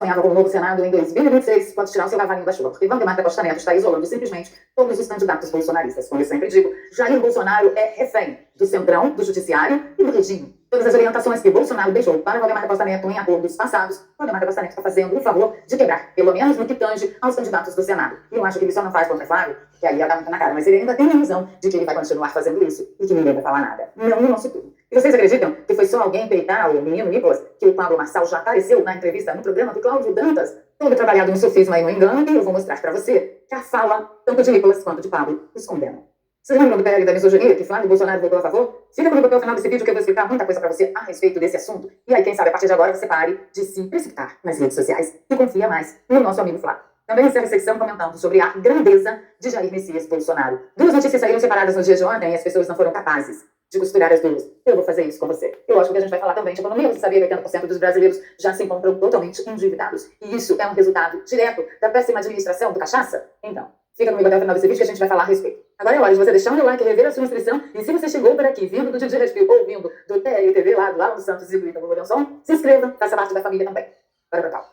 Sonhava com o novo Senado em 2026, pode tirar o seu cavalinho da chuva, porque Valdemar da Costa Neto está isolando simplesmente todos os candidatos bolsonaristas. Como eu sempre digo, Jair Bolsonaro é refém do Centrão, do Judiciário e do regime. Todas as orientações que Bolsonaro deixou para Valdemar da Costa Neto em acordos passados, Valdemar da Costa Neto está fazendo o favor de quebrar, pelo menos no que tange aos candidatos do Senado. E eu acho que ele só não faz contra Flávio, que aí ia dar muito na cara, mas ele ainda tem a ilusão de que ele vai continuar fazendo isso e que ninguém vai falar nada. Não no nosso turno. E vocês acreditam que foi só alguém peitar o menino Nicolas que o Pablo Marçal já apareceu na entrevista no programa do Cláudio Dantas? Todo trabalhado no sofisma e no engano, e eu vou mostrar para você que a fala, tanto de Nicolas quanto de Pablo, os condenam. Vocês lembram do PL da misoginia que Flávio Bolsonaro votou a favor? Fica comigo até o final desse vídeo que eu vou explicar muita coisa para você a respeito desse assunto. E aí, quem sabe, a partir de agora você pare de se precipitar nas redes sociais e confia mais no nosso amigo Flávio. Também encerro a secção comentando sobre a grandeza de Jair Messias Bolsonaro. Duas notícias saíram separadas no dia de ontem e as pessoas não foram capazes de costurar as duas. Eu vou fazer isso com você. Eu acho que a gente vai falar também de economia. Você sabia que 80% dos brasileiros já se encontram totalmente endividados? E isso é um resultado direto da péssima administração do cachaça? Então, fica comigo até o final desse vídeo que a gente vai falar a respeito. Agora é hora de você deixar o meu like, rever a sua inscrição. E se você chegou por aqui, vindo do Didi Respiro ou vindo do TLTV lá do Lauro Santos e do Ítalo Lourenço, se inscreva, faça parte da família também. Bora pra cá.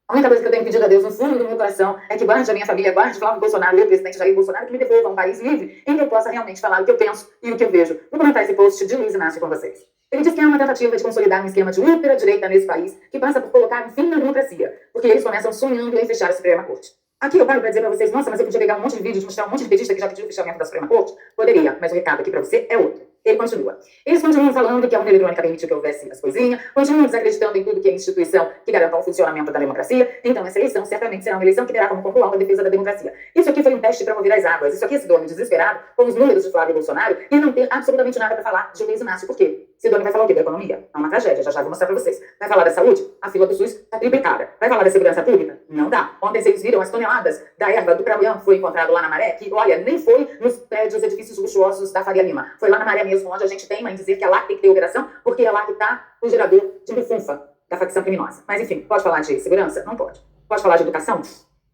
A única coisa que eu tenho pedido a Deus no fundo do meu coração é que guarde a minha família, guarde Flávio Bolsonaro e o presidente Jair Bolsonaro, que me devolva um país livre em que eu possa realmente falar o que eu penso e o que eu vejo. Vou comentar esse post de Luiz Inácio com vocês. Ele diz que é uma tentativa de consolidar um esquema de ultradireita nesse país que passa por colocar um fim na democracia, porque eles começam sonhando em fechar a Suprema Corte. Aqui eu paro pra dizer pra vocês, nossa, mas eu podia pegar um monte de vídeo de mostrar um monte de petista que já pediu o fechamento da Suprema Corte? Poderia, mas o recado aqui pra você é outro. Ele continua. Eles continuam falando que a urna eletrônica permitiu que houvesse as coisinhas, continuam desacreditando em tudo que é instituição que garanta o funcionamento da democracia, então essa eleição certamente será uma eleição que terá como ponto alto a defesa da democracia. Isso aqui foi um teste para mover as águas, isso aqui é Sidônio desesperado com os números de Flávio Bolsonaro e não ter absolutamente nada para falar de Luiz Inácio. Por quê? Sidônio vai falar o quê? Da economia? É uma tragédia, já vou mostrar para vocês. Vai falar da saúde? A fila do SUS está triplicada. Vai falar da segurança pública? Não dá. Ontem vocês viram as toneladas da erva do Cramunhão que foi encontrado lá na Maré, que, olha, nem foi nos prédios, edifícios luxuosos da Faria Lima. Foi lá na Maré mesmo, onde a gente tem em dizer que é lá que tem que ter operação, porque é lá que está o gerador de bufunfa da facção criminosa. Mas, enfim, pode falar de segurança? Não pode. Pode falar de educação?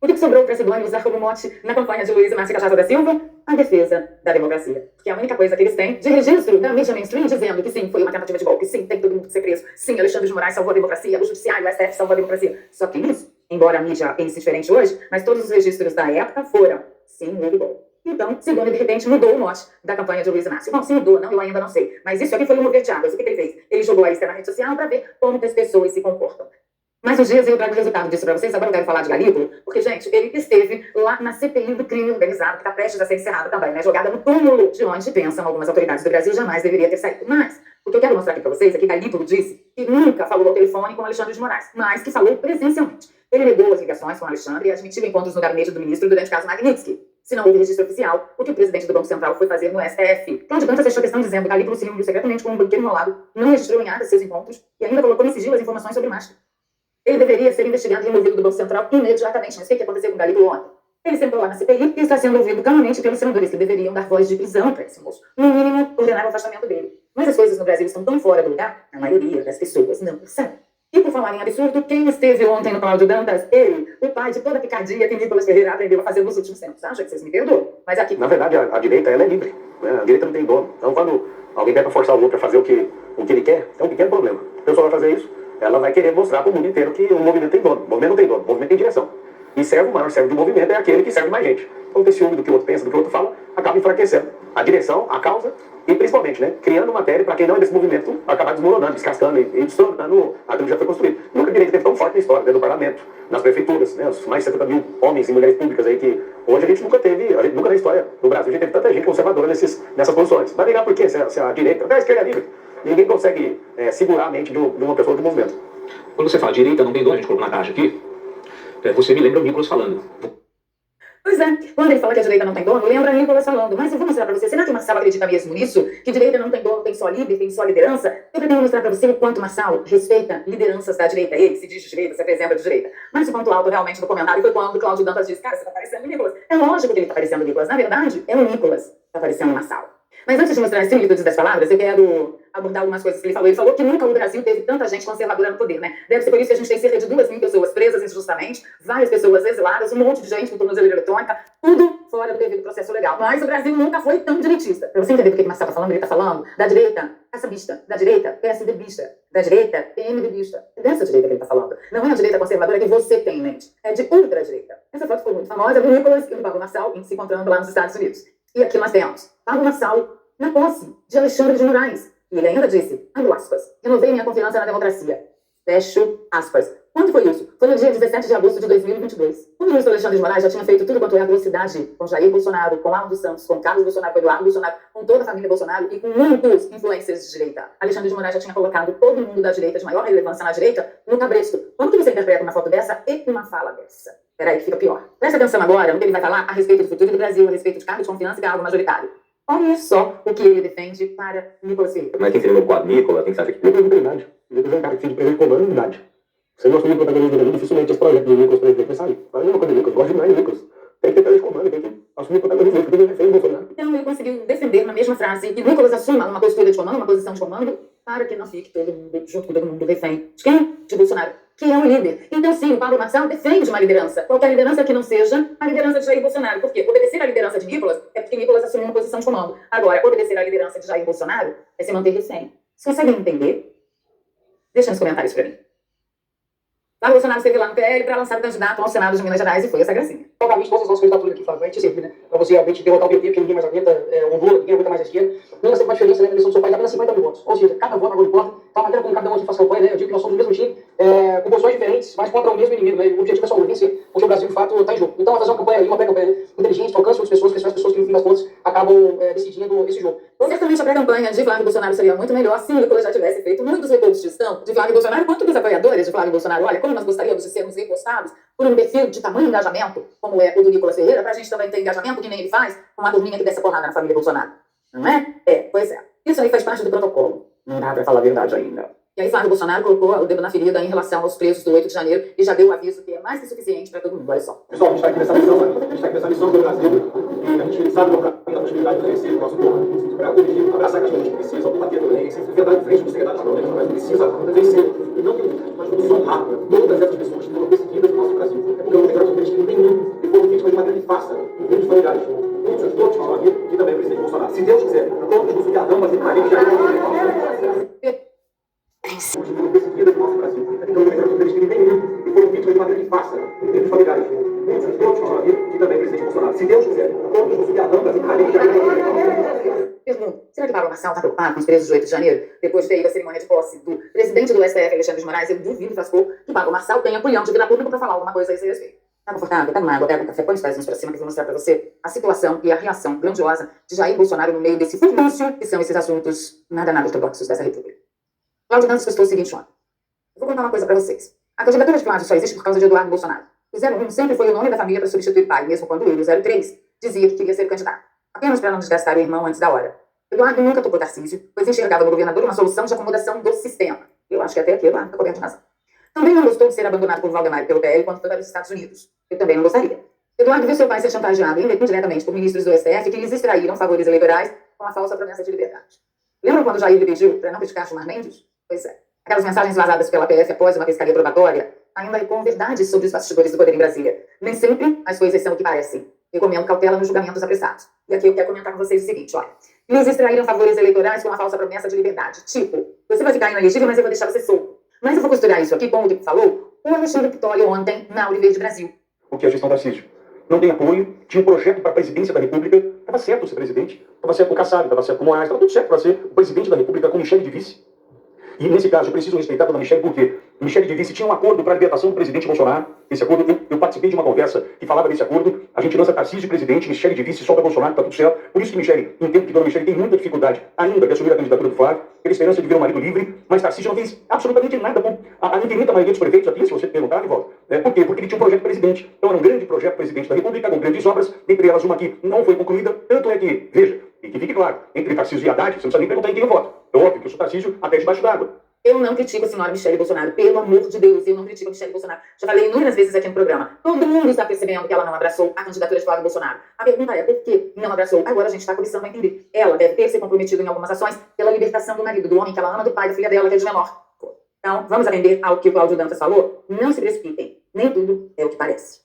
O que sobrou para Sidônio usar como mote na campanha de Luiz Inácio Cachaça da Silva? A defesa da democracia. Que é a única coisa que eles têm de registro da mídia mainstream dizendo que sim, foi uma tentativa de golpe, sim, tem todo mundo que ser preso, sim, Alexandre de Moraes salvou a democracia, o judiciário, o STF salvou a democracia. Só que isso, embora a mídia pense diferente hoje, mas todos os registros da época foram, sim, houve golpe. Então, Sidônio, de repente, mudou o mote da campanha de Luiz Inácio. Bom, se mudou, não, eu ainda não sei. Mas isso aqui foi um mover de águas. O que ele fez? Ele jogou a isca na rede social para ver como as pessoas se comportam. Mas uns dias eu trago o resultado disso para vocês. Agora eu quero falar de Galípolo, porque, gente, ele esteve lá na CPI do crime organizado, que está prestes a ser encerrada também, né? Jogada no túmulo, de onde pensam algumas autoridades do Brasil jamais deveria ter saído. Mas o que eu quero mostrar aqui para vocês é que Galípolo disse que nunca falou ao telefone com Alexandre de Moraes, mas que falou presencialmente. Ele negou as ligações com Alexandre e admitiu encontros no gabinete do ministro durante o caso Magnitsky. Se não houve registro oficial, o que o presidente do Banco Central foi fazer no STF. Cláudio Dantas fechou a questão dizendo que Galípolo se reuniu secretamente com um banqueiro enrolado, não registrou em ata seus encontros e ainda colocou em sigilo as informações sobre o Mastro. Ele deveria ser investigado e removido do Banco Central imediatamente. Mas o que aconteceu com Galípolo ontem? Ele sentou lá na CPI e está sendo ouvido calmamente pelos senadores que deveriam dar voz de prisão para esse moço. No mínimo, ordenar o afastamento dele. Mas as coisas no Brasil estão tão fora do lugar, a maioria das pessoas não percebe. E por falar em absurdo, quem esteve ontem no Cláudio Dantas? Ele, o pai de toda a picardia que Nicolas Ferreira aprendeu a fazer nos últimos tempos. Acha que vocês me perdoam? Mas aqui... Na verdade, a direita, ela é livre. Né? A direita não tem dono. Então, quando alguém quer forçar o outro a fazer o que ele quer, é um pequeno problema. A pessoa vai fazer isso, ela vai querer mostrar para o mundo inteiro que o movimento tem dono. O movimento não tem dono, o movimento tem direção. E o maior servo do movimento é aquele que serve mais gente. Então, ter ciúme do que o outro pensa, do que o outro fala, acaba enfraquecendo a direção, a causa e, principalmente, né, criando matéria para quem não é desse movimento acabar desmoronando, descascando e destronando aquilo que já foi construído. Nunca a direita teve tão forte na história, dentro do parlamento, nas prefeituras, né, os mais de 70 mil homens e mulheres públicas aí que hoje a gente nunca na história do Brasil, a gente teve tanta gente conservadora nessas posições. Vai ligar por quê? Se a direita, até a esquerda é livre. Ninguém consegue segurar a mente de uma pessoa do movimento. Quando você fala direita não tem dono, a gente colocou na caixa aqui, você me lembra o Nicolas falando. Pois é, quando ele fala que a direita não tem dono, lembra Nicolas falando. Mas eu vou mostrar pra você, será que o Marçal acredita mesmo nisso? Que direita não tem dono, tem só líder, tem só liderança? Eu pretendo mostrar pra você o quanto Marçal respeita lideranças da direita. Ele se diz de direita, se apresenta de direita. Mas o ponto alto realmente do comentário foi quando o Cláudio Dantas disse, cara, você tá parecendo o Nicolas. É lógico que ele tá parecendo o Nicolas. Na verdade, é o Nicolas que tá parecendo o Marçal. Mas antes de mostrar as similitudes das palavras, eu quero abordar algumas coisas que ele falou. Ele falou que nunca o Brasil teve tanta gente conservadora no poder, né? Deve ser por isso que a gente tem cerca de 2.000 pessoas presas injustamente, várias pessoas exiladas, um monte de gente com tornozeleira eletrônica, tudo fora do devido processo legal. Mas o Brasil nunca foi tão direitista. Pra você entender do que o Marcelo tá falando, ele tá falando da direita caçambista, da direita, PSDBista, da direita, PMDBista. É dessa direita que ele está falando. Não é a direita conservadora que você tem em mente, é de ultradireita. Essa foto foi muito famosa do Nicolas e do Pablo Marçal se encontrando lá nos Estados Unidos. E aqui nós temos Pablo Marçal na posse de Alexandre de Moraes. E ele ainda disse, abro aspas, renovei minha confiança na democracia. Fecho aspas. Quando foi isso? Foi no dia 17 de agosto de 2022. O ministro Alexandre de Moraes já tinha feito tudo quanto é atrocidade com Jair Bolsonaro, com Alan dos Santos, com Carlos Bolsonaro, com Eduardo Bolsonaro, com toda a família Bolsonaro e com muitos influencers de direita. Alexandre de Moraes já tinha colocado todo mundo da direita, de maior relevância na direita, no cabresto. Como que você interpreta uma foto dessa e uma fala dessa? Peraí, que fica pior. Presta atenção agora no que ele vai falar a respeito do futuro do Brasil, a respeito de cargo de confiança e cargo majoritário. Olha só o que ele defende para Nicolas Ferreira. Mas quem seria o meu quadro? Nicolas? Quem que você acha que... Nicolas não tem idade. Nicolas é um cara que se de comando idade. Se ele assumir o protagonismo dele, dificilmente esse projeto do Nicolas presidente vai sair. Fala a mesma coisa do Nicolas, gosto demais do Nicolas. Tem que ter poder de comando, tem que assumir o protagonismo dele, porque ele refém do Bolsonaro. Então ele conseguiu defender na mesma frase que Nicolas assuma uma postura de comando, uma posição de comando, para que não fique todo mundo, junto com todo mundo, refém. De quem? De Bolsonaro, que é o líder. Então sim, o Pablo Marçal defende uma liderança. Qualquer liderança que não seja a liderança de Jair Bolsonaro. Por quê? Obedecer à liderança de Nicolas é porque Nicolas assumiu uma posição de comando. Agora, obedecer à liderança de Jair Bolsonaro é se manter refém. Vocês conseguem entender? Deixa nos comentários para mim. Flávio Bolsonaro esteve lá no PL para lançar o candidato ao Senado de Minas Gerais e foi essa gracinha. Obviamente, todas as nossas candidaturas aqui, Flávio, vai te servir, né? Para você realmente derrotar o PT, porque ninguém mais aguenta o Lula, ninguém aguenta mais a esquerda. Minas tem uma diferença, né, na eleição do seu país, apenas 50 mil votos. Ou seja, cada voto agora importa. Então, a maneira como cada um aqui faz campanha, né? Eu digo que nós somos o mesmo time, com posições diferentes, mas contra o mesmo inimigo, né? O objetivo é só vencer, porque o Brasil, de fato, está em jogo. Então, fazer uma campanha aí, uma pré-campanha, né, inteligente, que alcance outras pessoas, que são as pessoas que, no fim das contas, acabam decidindo esse jogo. Certamente a pré-campanha de Flávio Bolsonaro seria muito melhor se o Nicolas já tivesse feito muitos reposts de Flávio Bolsonaro, quanto dos apoiadores de Flávio Bolsonaro. Olha, como nós gostaríamos de sermos repostados por um perfil de tamanho engajamento, como é o do Nicolas Ferreira, para a gente também ter engajamento que nem ele faz com uma turminha que desce a porrada na família Bolsonaro. Não é? Pois é. Isso aí faz parte do protocolo. Não dá para falar a verdade ainda. E aí Flávio Bolsonaro colocou o dedo na ferida em relação aos presos do 8 de janeiro e já deu o aviso que é mais que suficiente para todo mundo. Olha só. Pessoal, a gente está aqui nessa missão, a gente está aqui nessa missão do Brasil, e a gente sabe que a possibilidade de crescer o nosso povo, para corrigir, abraçar a questão, a gente precisa combater a violência, verdade, frente do secretário de Estado, mas precisa vencer, e não tem dúvida, mas vamos honrar todas essas pessoas que foram perseguidas no nosso Brasil, porque não tem absolutamente nenhum, e foram vítimas de maneira nefasta, muitos familiares, muitos todos que estão aqui, e também o presidente Bolsonaro. Se Deus quiser, todos nos unirão, mas a gente já foram perseguidas no nosso Brasil, então não tem absolutamente nenhum, e foram vítimas de maneira nefasta, muitos familiares, muitos todos que estão aqui, e também o presidente Bolsonaro. Se Deus quiser, todos nos unirão, mas a gente já Pergunto, será que Pablo Marçal está preocupado com os presos de 8 de janeiro? Depois de ter ido à cerimônia de posse do presidente do STF, Alexandre de Moraes, eu duvido, Frasco, que Pablo Marçal tenha culhão de vir a público para falar alguma coisa a esse respeito. Tá confortável? Pega uma água, pega um café, põe os pezinhos para cima que eu vou mostrar para você a situação e a reação grandiosa de Jair Bolsonaro no meio desse furdúncio que são esses assuntos nada ortodoxos dessa república. Cláudio Dantas postou o seguinte ontem. Eu vou contar uma coisa para vocês. A candidatura de Flávio só existe por causa de Eduardo Bolsonaro. O 01 sempre foi o nome da família para substituir o pai, mesmo quando ele, o 03, dizia que queria ser candidato. Apenas para não desgastar o irmão antes da hora. Eduardo nunca tocou Tarcísio, pois enxergava no governador uma solução de acomodação do sistema. Eu acho que até aqui Eduardo está coberto de razão. Também não gostou de ser abandonado por Valdemar e pelo PL quando foi para os Estados Unidos. Eu também não gostaria. Eduardo viu seu pai ser chantageado indiretamente por ministros do STF que lhes extraíram favores eleitorais com a falsa promessa de liberdade. Lembram quando Jair lhe pediu para não criticar Gilmar Mendes? Pois é. Aquelas mensagens vazadas pela PF após uma pescaria probatória ainda com verdades sobre os bastidores do poder em Brasília. Nem sempre as coisas são o que parecem. Recomendo cautela nos julgamentos apressados. E aqui eu quero comentar com vocês o seguinte, olha. Eles extraíram favores eleitorais com uma falsa promessa de liberdade. Tipo, você vai ficar inelegível, mas eu vou deixar você solto. Mas eu vou costurar isso aqui, como o Tipo falou, o Alexandre Pitoli ontem na Verde Brasil. O que é a gestão Tarcísio? Não tem apoio, tinha um projeto para a presidência da República, estava certo ser presidente, estava certo com o Kassab, estava certo com o Moraes, estava tudo certo para ser o presidente da República com Michele de vice. E nesse caso eu preciso respeitar a dona Michele porque Michele de vice tinha um acordo para a libertação do presidente Bolsonaro. Esse acordo, eu participei de uma conversa que falava desse acordo. A gente lança Tarcísio presidente, Michele de vice, solta Bolsonaro, está tudo certo. Por isso que Michele, entendo que dona Michele tem muita dificuldade ainda de assumir a candidatura do Flávio, pela esperança de ver um marido livre, mas Tarcísio não fez absolutamente nada com a infinita maioria dos prefeitos aqui, se você perguntar, ele volta. Por quê? Porque ele tinha um projeto presidente. Então era um grande projeto presidente da República, com grandes obras, entre elas uma que não foi concluída, tanto é que, veja, e que fique claro, entre Tarcísio e Haddad, você não precisa nem perguntar em quem eu voto. É óbvio que eu sou Tarcísio até debaixo d'água. Eu não critico a senhora Michele Bolsonaro, pelo amor de Deus, eu não critico a Michele Bolsonaro. Já falei inúmeras vezes aqui no programa. Todo mundo está percebendo que ela não abraçou a candidatura de Flávio Bolsonaro. A pergunta é, por que não abraçou? Agora a gente está começando a entender. Ela deve ter se comprometido em algumas ações pela libertação do marido, do homem que ela ama, do pai, da filha dela, que é de menor. Então, vamos atender ao que o Cláudio Dantas falou? Não se precipitem. Nem tudo é o que parece.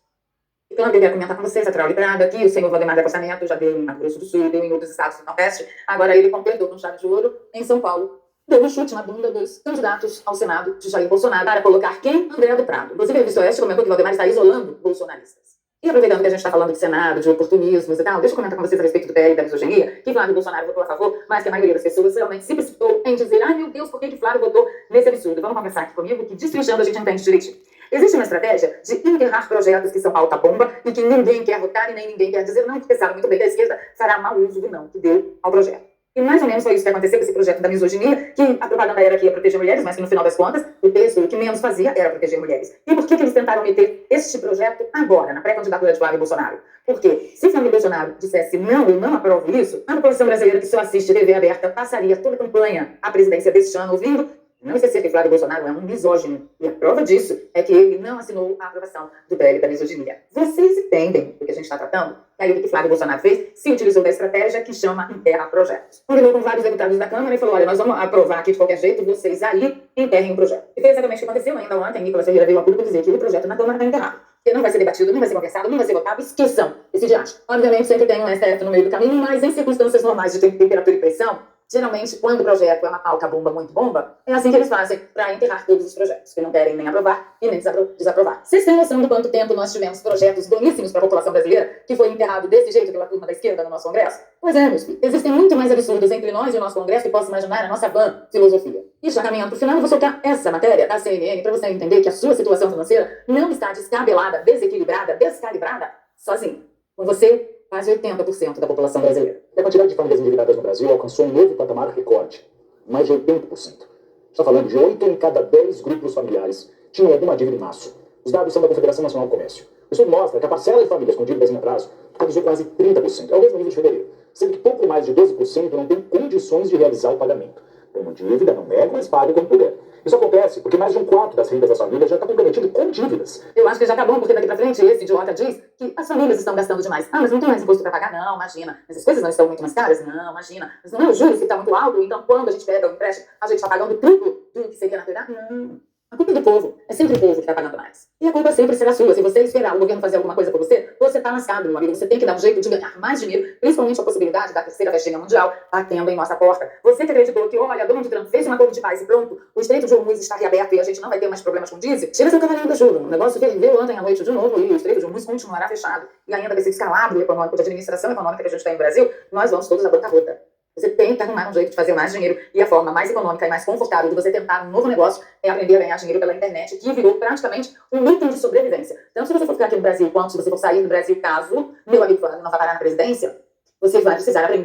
E claro que eu quero comentar com vocês a Trau Librada, aqui o senhor Valdemar da Costa Neto já deu em Mato Grosso do Sul, deu em outros estados do Nordeste. Agora ele completou com chave de ouro em São Paulo. deu um chute na bunda dos candidatos ao Senado de Jair Bolsonaro para colocar quem? André do Prado. Inclusive, a Revista Oeste comentou que Valdemar está isolando bolsonaristas. E aproveitando que a gente está falando de Senado, de oportunismos e tal, deixa eu comentar com vocês a respeito do PL e da misoginia, que Flávio Bolsonaro votou a favor, mas que a maioria das pessoas realmente se precipitou em dizer: ai meu Deus, por que Flávio votou nesse absurdo? Vamos conversar aqui comigo, que destrinchando a gente entende direitinho. Existe uma estratégia de enterrar projetos que são pauta-bomba e que ninguém quer votar e nem ninguém quer dizer não, porque sabe muito bem que a esquerda fará mau uso do não que deu ao projeto. E mais ou menos foi isso que aconteceu com esse projeto da misoginia, que a propaganda era que ia proteger mulheres, mas que no final das contas, o texto que menos fazia era proteger mulheres. E por que eles tentaram meter este projeto agora, na pré-candidatura de Flávio Bolsonaro? Porque se Flávio Bolsonaro dissesse não, eu não aprovo isso, a população brasileira que só assiste TV aberta passaria toda a campanha à presidência deste ano ouvindo: não esquecer que Flávio Bolsonaro é um misógino. E a prova disso é que ele não assinou a aprovação do PL da misoginia. Vocês entendem do que a gente está tratando? Aí o que Flávio Bolsonaro fez? Se utilizou da estratégia que chama enterra projetos. Combinou com vários deputados da Câmara e falou: olha, nós vamos aprovar aqui de qualquer jeito, vocês aí enterrem o projeto. E foi exatamente o que aconteceu. Ainda ontem, Nicolas Ferreira veio a público dizer que o projeto na Câmara está enterrado. Porque não vai ser debatido, não vai ser conversado, não vai ser votado, esqueçam esse diacho. Obviamente sempre tem um STF no meio do caminho, mas em circunstâncias normais de temperatura e pressão, geralmente, quando o projeto é uma pauta-bomba muito bomba, é assim que eles fazem para enterrar todos os projetos, que não querem nem aprovar e nem desaprovar. Vocês têm noção de quanto tempo nós tivemos projetos boníssimos para a população brasileira que foi enterrado desse jeito pela turma da esquerda no nosso Congresso? Pois é, meus filhos. Existem muito mais absurdos entre nós e o nosso Congresso que posso imaginar a nossa van filosofia. E já caminhando para o final, eu vou soltar essa matéria da CNN para você entender que a sua situação financeira não está descabelada, desequilibrada, descalibrada, sozinha. Com você, quase 80% da população brasileira. E a quantidade de famílias endividadas no Brasil alcançou um novo patamar recorde, mais de 80%. Está falando de 8 em cada 10 grupos familiares tinham alguma dívida em março. Os dados são da Confederação Nacional do Comércio. O estudo mostra que a parcela de famílias com dívidas em atraso totalizou quase 30%, é o mesmo nível de fevereiro, sendo que pouco mais de 12% não tem condições de realizar o pagamento. Tem uma dívida, não nega, mas paga quando puder. Isso acontece porque mais de um quarto das rendas das famílias já está comprometido com dívidas. Eu acho que já acabou, porque daqui pra frente esse idiota diz que as famílias estão gastando demais. Ah, mas não tem mais imposto para pagar? Não, imagina. Mas as coisas não estão muito mais caras? Não, imagina. Mas não é o juros que está muito alto, então quando a gente pega o empréstimo, a gente está pagando tudo do que seria na verdade? Não. A culpa é do povo. É sempre o povo que está pagando mais. E a culpa sempre será sua. Se você esperar o governo fazer alguma coisa por você, você está lascado, meu amigo. Você tem que dar um jeito de ganhar mais dinheiro, principalmente a possibilidade da terceira vacina mundial batendo em nossa porta. Você que acreditou que, olha, Donald Trump fez um acordo de paz e pronto, o Estreito de Hormuz está reaberto e a gente não vai ter mais problemas com diesel, tira seu cavalinho da chuva. O negócio veio ontem à noite de novo e o Estreito de Hormuz continuará fechado. E ainda desse descalabro econômico, de administração econômica que a gente tem no Brasil, nós vamos todos à bancarrota. Você tem que arrumar um jeito de fazer mais dinheiro. E a forma mais econômica e mais confortável de você tentar um novo negócio é aprender a ganhar dinheiro pela internet, que virou praticamente um item de sobrevivência. Então, se você for ficar aqui no Brasil, quanto se você for sair do Brasil, caso meu amigo Flávio não vá parar na presidência, você vai precisar aprender